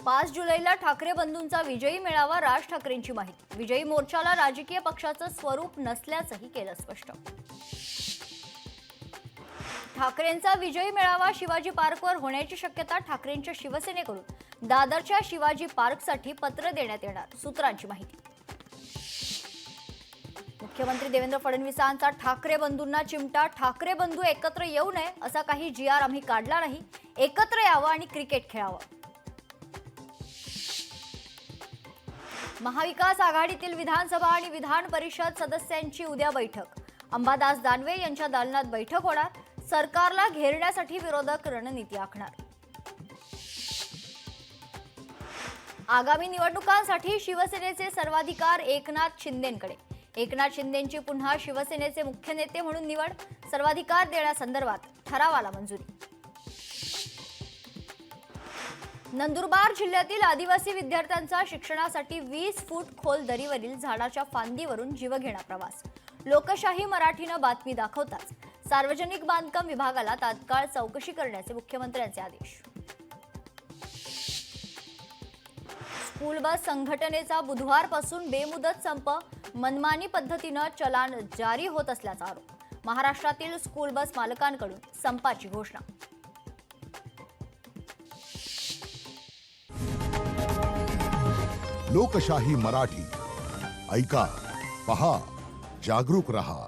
5 जुलैला ठाकरे बंधूंचा विजयी मेळावा, राज ठाकरेंची माहिती। विजयी मोर्चाला राजकीय पक्षाचं स्वरूप नसल्याचंही केलं स्पष्ट। ठाकरेंचा विजयी मेळावा शिवाजी पार्कवर होण्याची शक्यता, ठाकरेंच्या शिवसेनेकडून दादरच्या शिवाजी पार्कसाठी पत्र देण्यात येणार, सूत्रांची माहिती। मुख्यमंत्री देवेंद्र फडणवीसांचा ठाकरे बंधूंना चिमटा, ठाकरे बंधू एकत्र येऊ नये असा काही जी.आर. आम्ही काढला नाही, एकत्र यावं आणि क्रिकेट खेळावं। महाविकास आघाडीतील विधानसभा आणि विधान परिषद सदस्यांची उद्या बैठक, अंबादास दानवे यांच्या दालनात बैठक होणार, सरकारला घेरण्यासाठी विरोधक रणनीती आखणार। आगामी निवडणुकांसाठी शिवसेनेचे सर्वाधिकार एकनाथ शिंदेंकडे, एकनाथ शिंदेंची पुन्हा शिवसेनेचे मुख्य नेते म्हणून निवड, सर्वाधिकार देण्यासंदर्भात ठरावाला मंजुरी। नंदुरबार जिल्ह्यातील आदिवासी विद्यार्थ्यांचा शिक्षणासाठी 20 फूट खोल दरीवरील झाडाच्या फांदीवरून जीवघेणा प्रवास, लोकशाही मराठीनं बातमी दाखवताच सार्वजनिक बांधकाम विभागाला तात्काळ चौकशी करण्याचे मुख्यमंत्र्यांचे आदेश। स्कूल बस संघटनेचा बुधवारपासून बेमुदत संप, मनमानी पद्धतीनं चलान जारी होत असल्याचा आरोप, महाराष्ट्रातील स्कूल बस मालकांकडून संपाची घोषणा। लोकशाही मराठी ऐका, पहा, जागरूक रहा।